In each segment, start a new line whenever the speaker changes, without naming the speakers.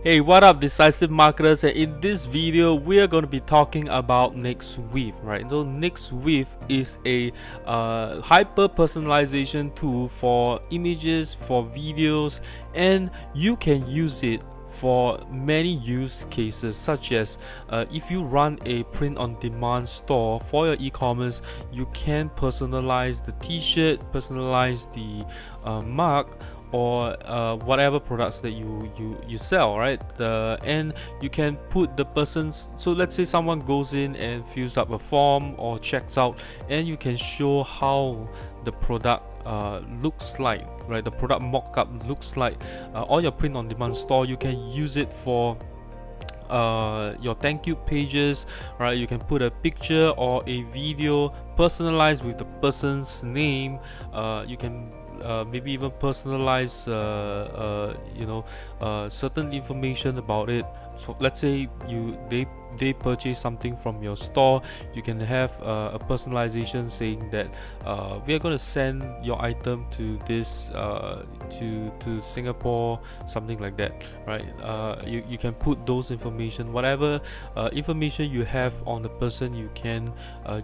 Hey, what up, decisive marketers? And in this video, we are going to be talking about Nexweave, right? So Nexweave is a hyper personalization tool for images, for videos, and you can use it for many use cases, such as if you run a print-on-demand store for your e-commerce, you can personalize the t-shirt, personalize the mug, or whatever products that you sell, right? And you can put the person's, so let's say someone goes in and fills up a form or checks out, and you can show how the product looks like, right? The product mock-up looks like on your print-on-demand store. You can use it for your thank you pages, right? You can put a picture or a video personalized with the person's name. You can maybe even personalize certain information about it. So let's say they purchase something from your store, you can have a personalization saying that we are going to send your item to this to Singapore, something like that, right? You can put those information, whatever information you have on the person, you can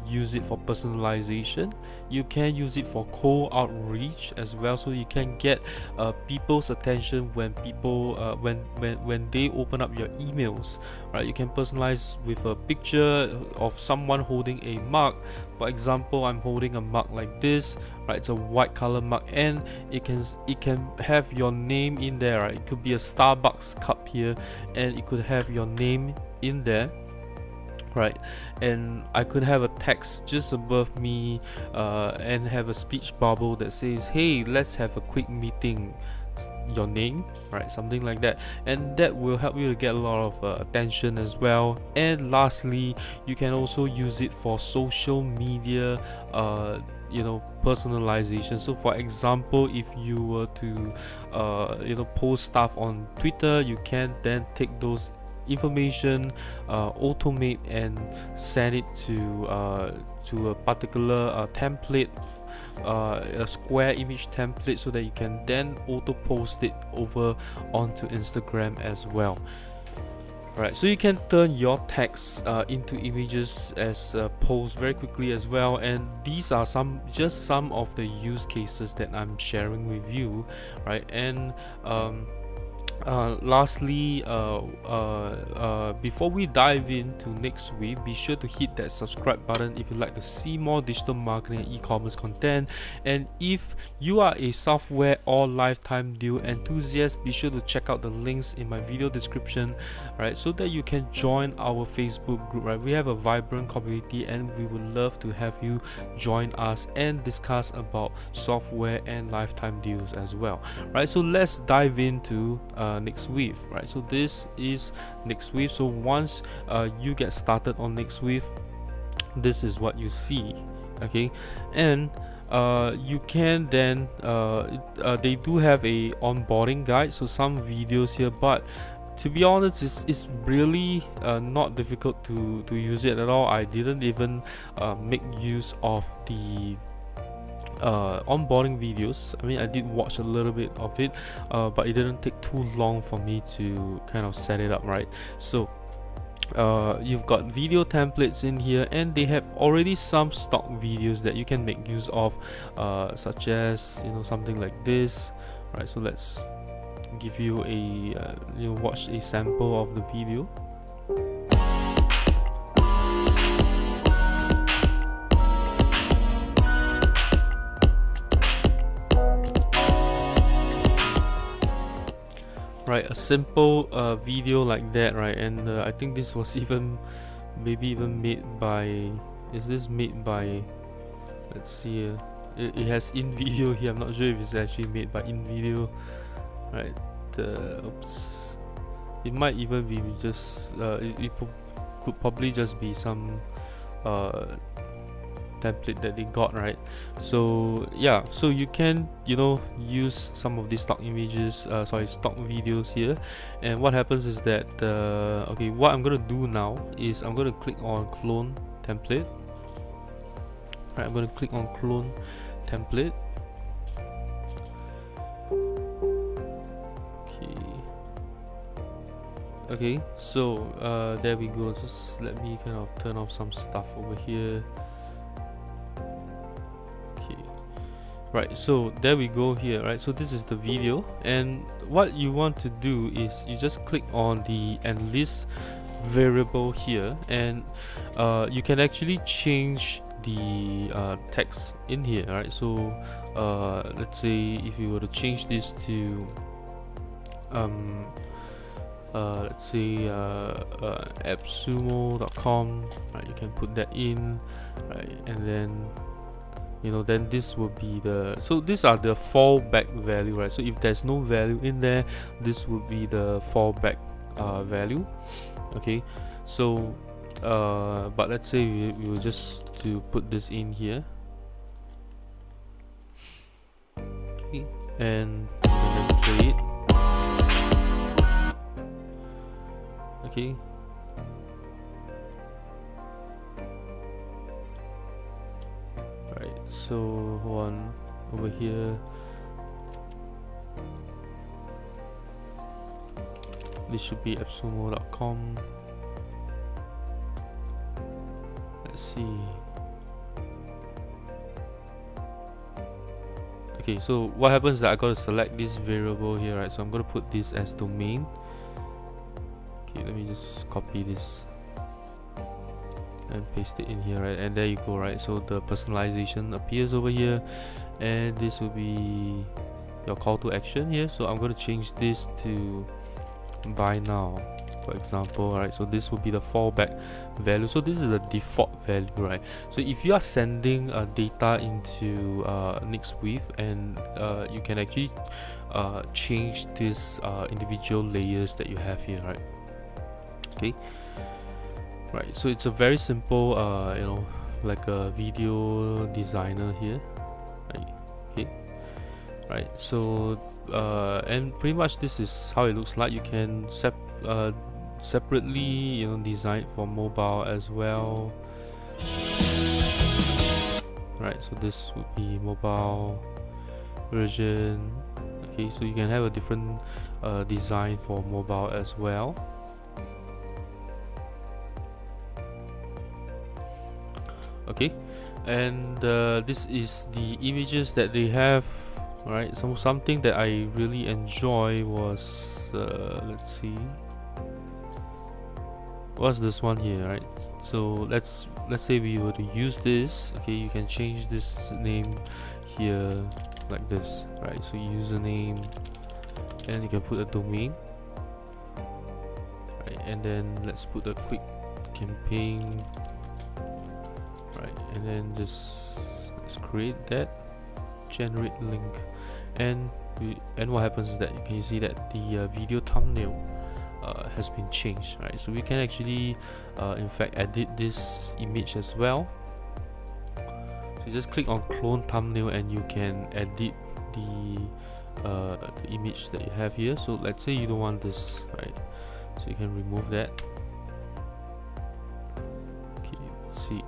use it for personalization. You can use it for cold outreach as well, so you can get people's attention when people when they open up your emails, right? You can personalize with a picture of someone holding a mug. For example, I'm holding a mug like this, right? It's a white color mug, and it can have your name in there, right? It could be a Starbucks cup here, and it could have your name in there, right? And I could have a text just above me and have a speech bubble that says, hey, let's have a quick meeting, your name, right? Something like that, and that will help you to get a lot of attention as well. And lastly, you can also use it for social media personalization. So for example, if you were to post stuff on Twitter, you can then take those information, automate, and send it to a particular template, a square image template, so that you can then auto post it over onto Instagram as well. Right, so you can turn your text into images as posts very quickly as well. And these are some of the use cases that I'm sharing with you, right? And lastly, before we dive into Nexweave, be sure to hit that subscribe button if you'd like to see more digital marketing and e-commerce content. And if you are a software or lifetime deal enthusiast, be sure to check out the links in my video description, right, so that you can join our Facebook group, right? We have a vibrant community, and we would love to have you join us and discuss about software and lifetime deals as well, right? So let's dive into Nexweave, right? So this is Nexweave. So once you get started on Nexweave, this is what you see, okay? And you can then they do have a onboarding guide, so some videos here, but to be honest, it's really not difficult to use it at all. I didn't even make use of the onboarding videos. I mean, I did watch a little bit of it, but it didn't take too long for me to kind of set it up, right? So you've got video templates in here, and they have already some stock videos that you can make use of, such as something like this, right? So let's give you a watch a sample of the video. Right, a simple video like that, right? And I think this was maybe even made by, is this made by, let's see, it has in video here. I'm not sure if it's actually made by in video, right? Oops, it might even be just it could probably just be some template that they got, right? So yeah, so you can use some of these stock stock videos here. And what happens is that okay, what I'm gonna do now is I'm gonna click on clone template, right? I'm gonna click on clone template. Okay, Okay, so there we go. Just let me kind of turn off some stuff over here. Okay, right, so there we go here, right? So this is the video, and what you want to do is you just click on the enlist variable here, and you can actually change the text in here, right? So let's say if you were to change this to let's say appsumo.com, right? You can put that in, right? And then then this will be the, so these are the fallback value, right? So if there's no value in there, this would be the fallback value. Okay, so but let's say we will just to put this in here. Okay, and then play it. Okay, right, so one over here, this should be appsumo.com. Let's see. Okay, so what happens is that I gotta select this variable here, right? So I'm gonna put this as domain. Okay, let me just copy this and paste it in here, right? And there you go, right? So the personalization appears over here, and this will be your call to action here. So I'm going to change this to buy now, for example, right? So this will be the fallback value. So this is the default value, right? So if you are sending data into Nexweave, and you can actually change this individual layers that you have here, right? Okay, right, so it's a very simple like a video designer here, right? Okay, right, so and pretty much this is how it looks like. You can separately design for mobile as well, right? So this would be mobile version. Okay, so you can have a different design for mobile as well. Okay, and this is the images that they have, right? So something that I really enjoy was let's see, what's this one here, right? So let's say we were to use this. Okay, you can change this name here like this, right? So username, and you can put a domain, right? And then let's put a quick campaign, right? And then let's create that, generate link, and what happens is that you can see that the video thumbnail has been changed, right? So we can actually in fact edit this image as well. So you just click on clone thumbnail and you can edit the image that you have here. So let's say you don't want this, right? So you can remove that. Okay, let's see.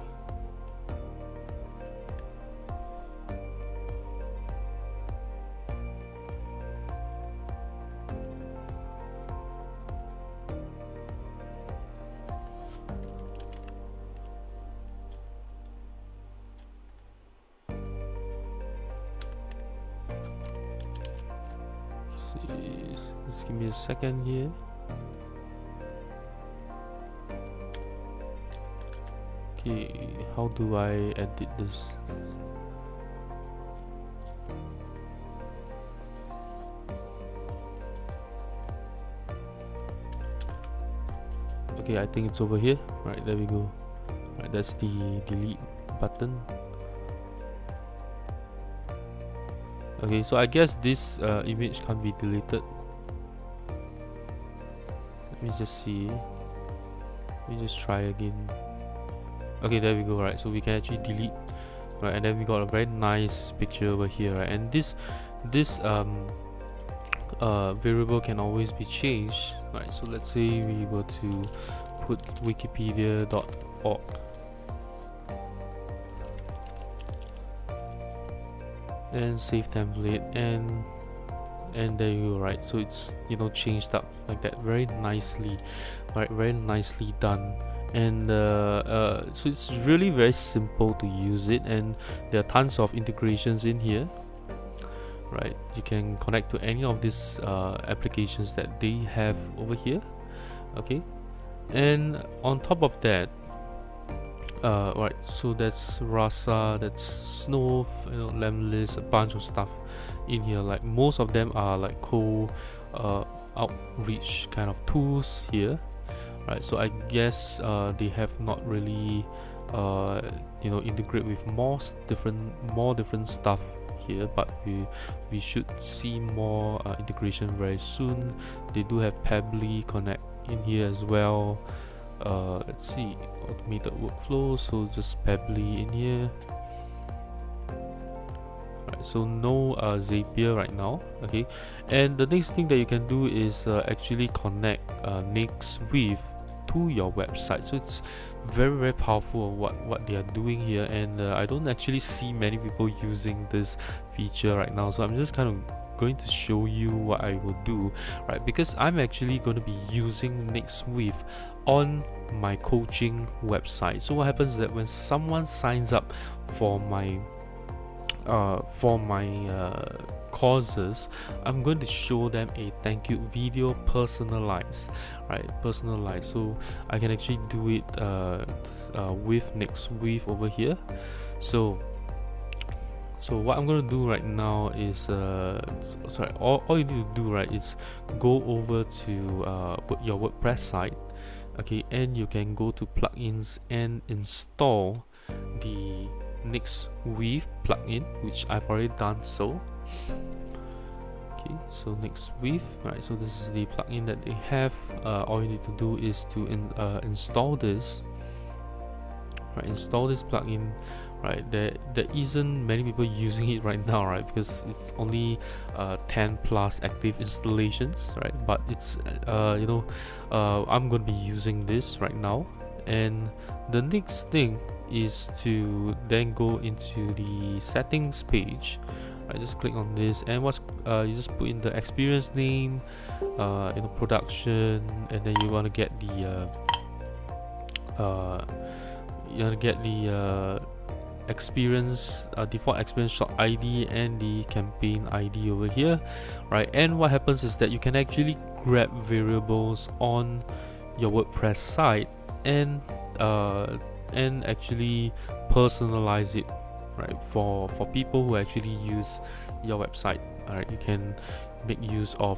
Just give me a second here. Okay, how do I edit this? Okay, I think it's over here. Right, there we go. Right, that's the delete button. Okay, so I guess this image can't be deleted. Let me just see. Let me just try again. Okay, there we go, right? So we can actually delete, right? And then we got a very nice picture over here, right? And this variable can always be changed, right? So let's say we were to put wikipedia.org, and save template, and and there you go, right? So it's, you know, changed up like that very nicely, right? Very nicely done. And so it's really very simple to use it, and there are tons of integrations in here, right? You can connect to any of these applications that they have over here. Okay, and on top of that, right, so that's Rasa, that's Snow, you know, Lemlist, a bunch of stuff in here. Like most of them are like outreach kind of tools here, right? So I guess they have not really you know, integrate with more different stuff here, but we should see more integration very soon. They do have Pabbly Connect in here as well. Let's see, automated workflow, so just Pabbly in here. Right, so no Zapier right now. Okay, and the next thing that you can do is actually connect Nexweave to your website. So it's very powerful what they are doing here, and I don't actually see many people using this feature right now, so I'm just kind of going to show you what I will do, right? Because I'm actually going to be using Nexweave on my coaching website. So what happens is that when someone signs up for my courses, I'm going to show them a thank you video, personalized, right? Personalized. So I can actually do it with Nexweave over here. So what I'm going to do right now is all you need to do, right, is go over to your WordPress site, okay, and you can go to plugins and install the Nexweave plugin, which I've already done so. Okay, so Nexweave, right, so this is the plugin that they have. All you need to do is to install this, right? Install this plugin, right? There isn't many people using it right now, right? Because it's only 10 plus active installations, right? But it's you know, I'm going to be using this right now. And the next thing is to then go into the settings page, right? Just click on this, and you just put in the experience name, you know, production, and then you want to get the experience default experience shot ID and the campaign ID over here, right? And what happens is that you can actually grab variables on your WordPress site and actually personalize it, right, for people who actually use your website. All right, you can make use of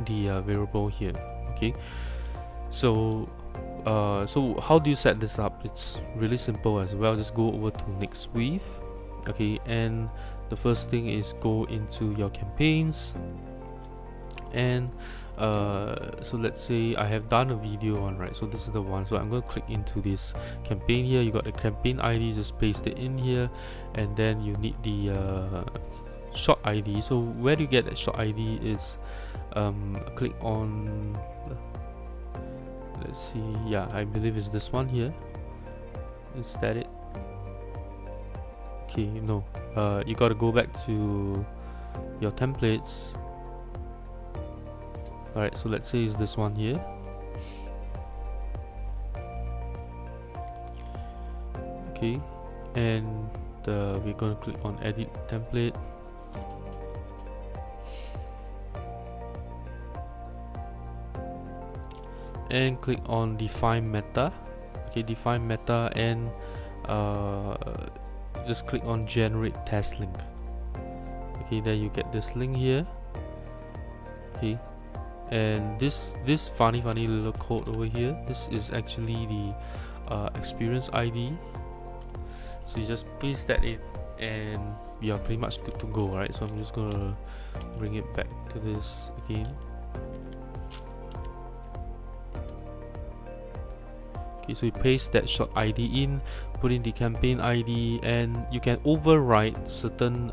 the variable here. Okay, so how do you set this up? It's really simple as well. Just go over to Nexweave, okay, and the first thing is go into your campaigns, and so let's say I have done a video on, right, so this is the one. So I'm going to click into this campaign here. You got the campaign ID, just paste it in here, and then you need the short ID. So where do you get that short ID is click on, let's see, yeah, I believe it's this one here. Is that it? Okay, no, you got to go back to your templates. Alright, so let's say it's this one here. Okay, and we're going to click on edit template. And click on define meta. Okay, define meta, and just click on generate test link. Okay, there you get this link here. Okay, and this funny little code over here, this is actually the experience ID. So you just paste that in, and we are pretty much good to go, right? So I'm just gonna bring it back to this again. Okay, so you paste that short ID in, put in the campaign ID, and you can override certain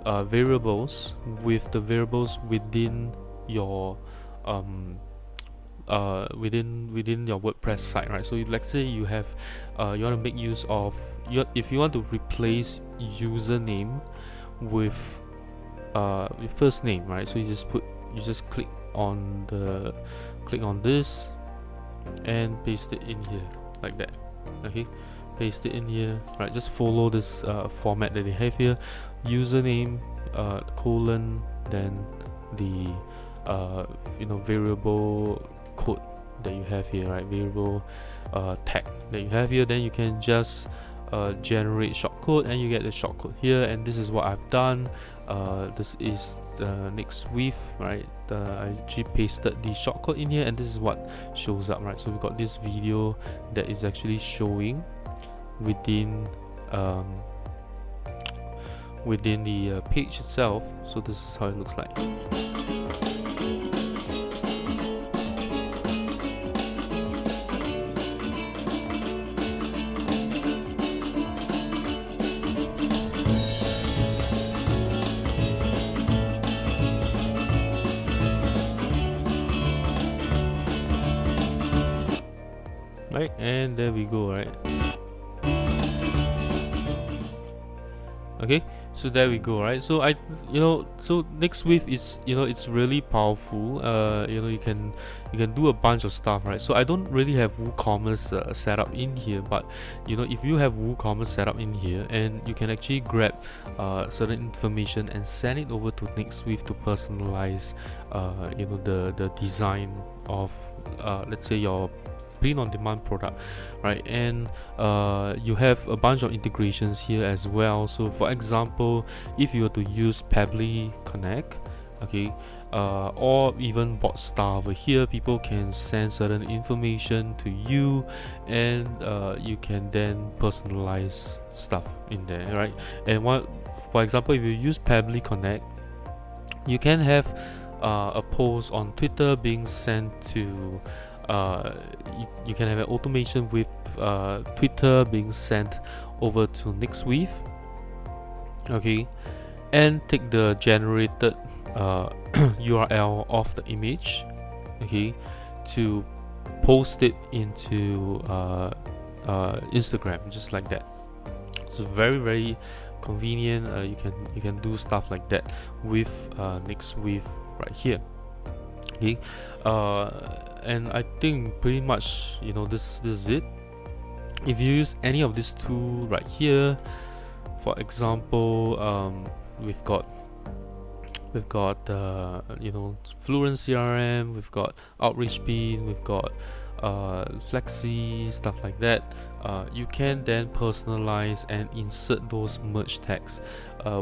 variables with the variables within your within your WordPress site, right? So let's say you have you want to make use of if you want to replace username with your first name, right? So you just click on this and paste it in here like that. Okay, paste it in here, right? Just follow this format that they have here: username, colon, then the variable code that you have here, right? Variable tag that you have here. Then you can just generate shortcode, and you get the shortcode here. And this is what I've done. This is Nexweave, right? I actually pasted the shortcode in here, and this is what shows up, right? So we've got this video that is actually showing within the page itself. So this is how it looks like. Right, and there we go, right? Okay, so there we go, right? So so Nexweave is, it's really powerful. You can do a bunch of stuff, right? So I don't really have WooCommerce set up in here, but if you have WooCommerce set up in here, and you can actually grab certain information and send it over to Nexweave to personalize the design of let's say your print-on-demand product, right? And you have a bunch of integrations here as well. So for example, if you were to use Pabbly Connect, okay, or even Botstar over here, people can send certain information to you, and you can then personalize stuff in there, right? And for example, if you use Pabbly Connect, you can have a post on Twitter being sent to you can have an automation with Twitter being sent over to Nexweave, okay, and take the generated URL of the image, okay, to post it into Instagram, just like that. So very, very convenient. You can do stuff like that with Nexweave right here. Okay, and I think pretty much this is it. If you use any of these two right here, for example, we've got Fluent CRM, we've got Outreach Beam, we've got Flexi, stuff like that. You can then personalize and insert those merge tags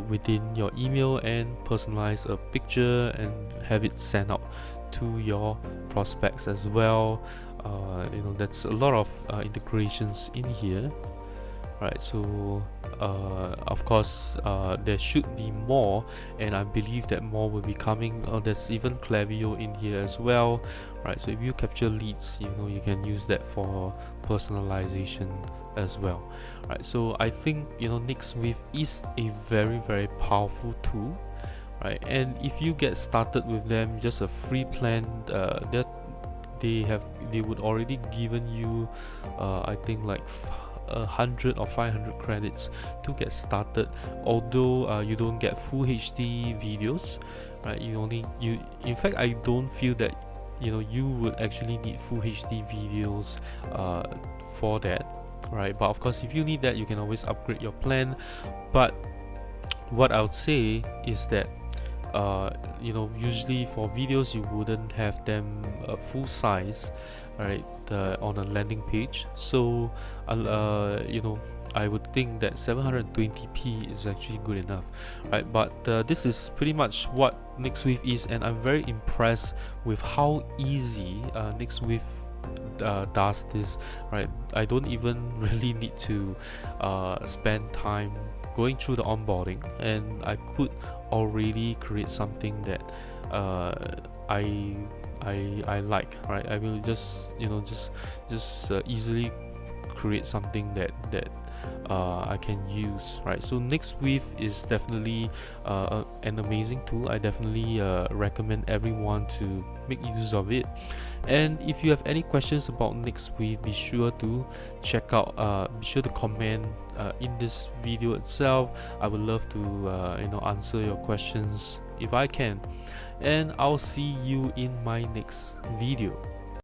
within your email, and personalize a picture and have it sent out to your prospects as well. That's a lot of integrations in here, right? So of course there should be more, and I believe that more will be coming. There's even Klaviyo in here as well, right? So if you capture leads, you can use that for personalization as well, right? So I think Nexweave is a very, very powerful tool, right? And if you get started with them, just a free plan, that they would already given you I think like 100 or 500 credits to get started. Although you don't get full HD videos, right? In fact, I don't feel that you would actually need full HD videos for that, right? But of course, if you need that, you can always upgrade your plan. But what I would say is that usually for videos you wouldn't have them full size, right, on a landing page. So I would think that 720p is actually good enough, right? But this is pretty much what Nexweave is, and I'm very impressed with how easy Nexweave does this, right? I don't even really need to spend time going through the onboarding, and I could already create something that I like, right? I will just easily create something that I can use, right? So Nexweave is definitely an amazing tool. I definitely recommend everyone to make use of it. And if you have any questions about Nexweave, be sure to check out, be sure to comment in this video itself. I would love to answer your questions if I can, and I'll see you in my next video.